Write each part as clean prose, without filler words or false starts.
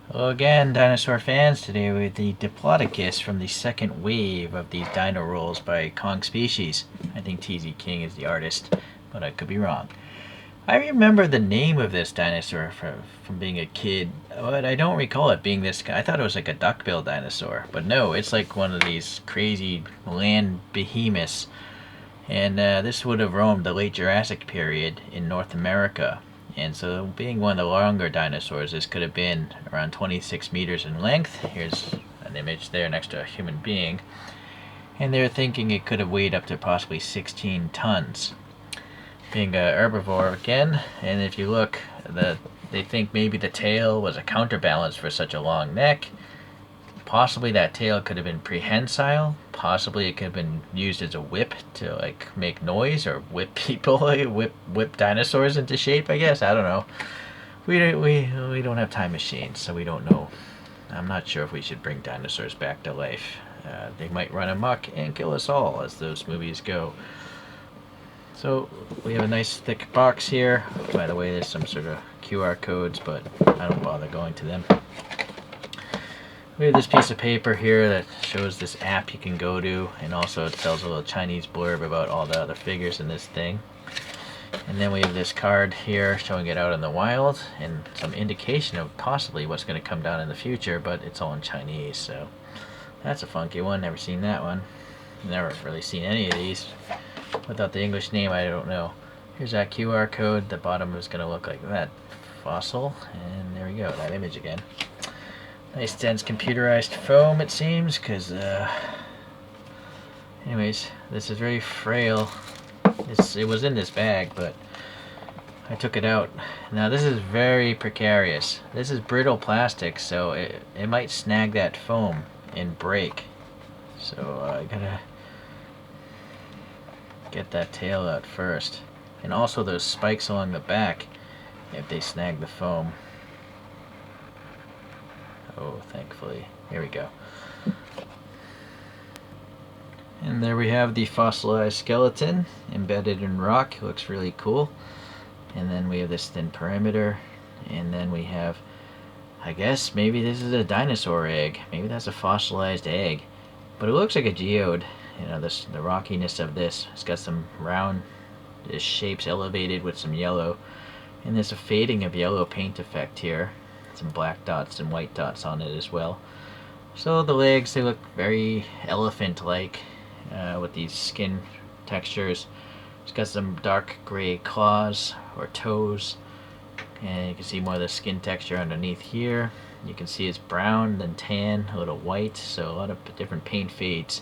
Hello again, dinosaur fans. Today with the Diplodocus from the second wave of these dino rolls by Kong Species. I think TZ King is the artist, but I could be wrong. I remember the name of this dinosaur from being a kid, but I don't recall it being this guy. I thought it was like a duckbill dinosaur, but no, it's like one of these crazy land behemoths. And this would have roamed the late Jurassic period in North America. And so, being one of the longer dinosaurs, this could have been around 26 meters in length. Here's an image there next to a human being. And they're thinking it could have weighed up to possibly 16 tons. Being a herbivore again, and if you look, they think maybe the tail was a counterbalance for such a long neck. Possibly that tail could have been prehensile. Possibly it could have been used as a whip to like make noise or whip people, whip dinosaurs into shape. I guess I don't know. We don't have time machines, so we don't know. I'm not sure if we should bring dinosaurs back to life. They might run amok and kill us all, as those movies go. So we have a nice thick box here. By the way, there's some sort of QR codes, but I don't bother going to them. We have this piece of paper here that shows this app you can go to, and also it tells a little Chinese blurb about all the other figures in this thing. And then we have this card here showing it out in the wild, and some indication of possibly what's going to come down in the future, but it's all in Chinese, so that's a funky one. Never seen that one. Never really seen any of these. Without the English name, I don't know. Here's that QR code. The bottom is going to look like that fossil, and there we go, that image again. Nice dense computerized foam, it seems, because anyways, this is very frail. It was in this bag, but I took it out. Now this is very precarious. This is brittle plastic, so it might snag that foam and break. So I gotta get that tail out first. And also those spikes along the back, if they snag the foam. Oh, thankfully. Here we go. And there we have the fossilized skeleton embedded in rock. It looks really cool. And then we have this thin perimeter. And then we have, I guess, maybe this is a dinosaur egg. Maybe that's a fossilized egg. But it looks like a geode. You know, the rockiness of this. It's got some round shapes elevated with some yellow. And there's a fading of yellow paint effect here. Some black dots and white dots on it as well. So the legs, they look very elephant-like with these skin textures. It's got some dark gray claws or toes, and you can see more of the skin texture underneath here. You can see it's brown, then tan, a little white, so a lot of different paint fades.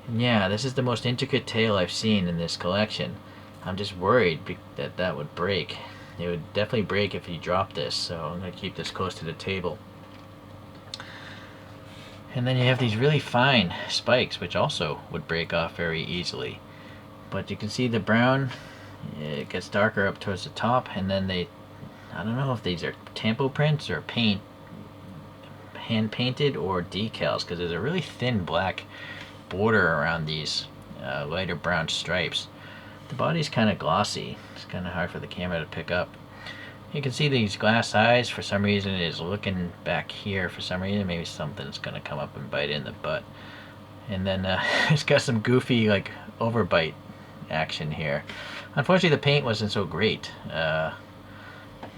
And yeah, this is the most intricate tail I've seen in this collection. I'm just worried that would break. It would definitely break if you drop this, so I'm going to keep this close to the table. And then you have these really fine spikes, which also would break off very easily. But you can see the brown, it gets darker up towards the top, and then I don't know if these are tampo prints or paint, hand painted, or decals, because there's a really thin black border around these lighter brown stripes. The body's kind of glossy. It's kind of hard for the camera to pick up. You can see these glass eyes. For some reason it is looking back here. For some reason maybe something's going to come up and bite it in the butt. And then it's got some goofy like overbite action here. Unfortunately the paint wasn't so great.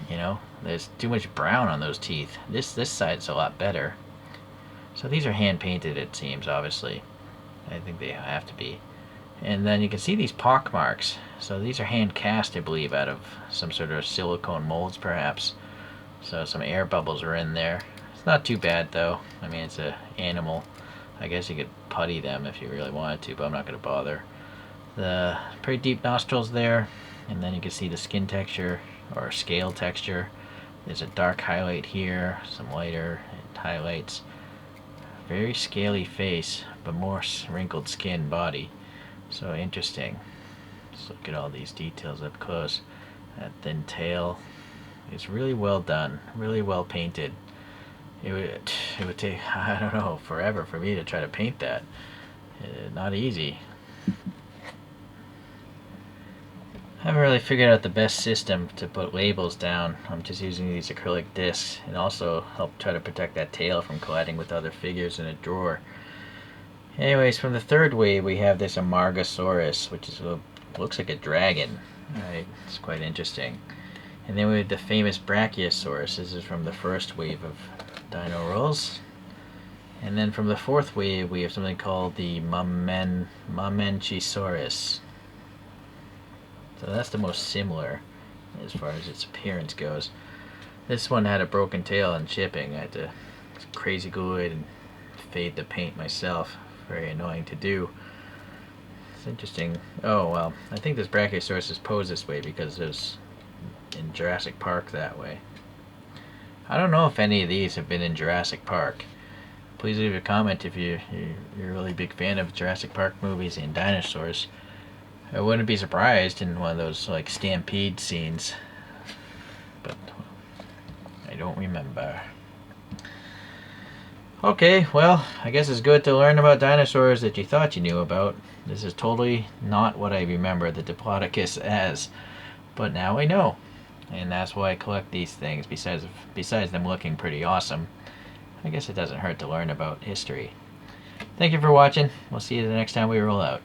You know, there's too much brown on those teeth. This side's a lot better. So these are hand painted, it seems, obviously. I think they have to be. And then you can see these pock marks. So these are hand cast, I believe, out of some sort of silicone molds, perhaps. So some air bubbles are in there. It's not too bad, though. I mean, it's an animal. I guess you could putty them if you really wanted to, but I'm not going to bother. The pretty deep nostrils there. And then you can see the skin texture, or scale texture. There's a dark highlight here, some lighter highlights. Very scaly face, but more wrinkled skin body. So interesting. Let's look at all these details up close. That thin tail is really well done, really well painted. It would take, I don't know, forever for me to try to paint that. Not easy. I haven't really figured out the best system to put labels down. I'm just using these acrylic discs, and also help try to protect that tail from colliding with other figures in a drawer. Anyways, from the third wave we have this Amargasaurus, which is looks like a dragon. Right? It's quite interesting. And then we have the famous Brachiosaurus. This is from the first wave of Dino Rolls. And then from the fourth wave we have something called the Mamenchisaurus. So that's the most similar as far as its appearance goes. This one had a broken tail in shipping. I had to crazy glue it and fade the paint myself. Very annoying to do. It's interesting. Oh well, I think this Brachiosaurus is posed this way because it was in Jurassic Park that way. I don't know if any of these have been in Jurassic Park. Please leave a comment if you're a really big fan of Jurassic Park movies and dinosaurs. I wouldn't be surprised in one of those like stampede scenes, but I don't remember. Okay, well, I guess it's good to learn about dinosaurs that you thought you knew about. This is totally not what I remember the Diplodocus as, but now I know, and that's why I collect these things. Besides them looking pretty awesome, I guess it doesn't hurt to learn about history. Thank you for watching. We'll see you the next time we roll out.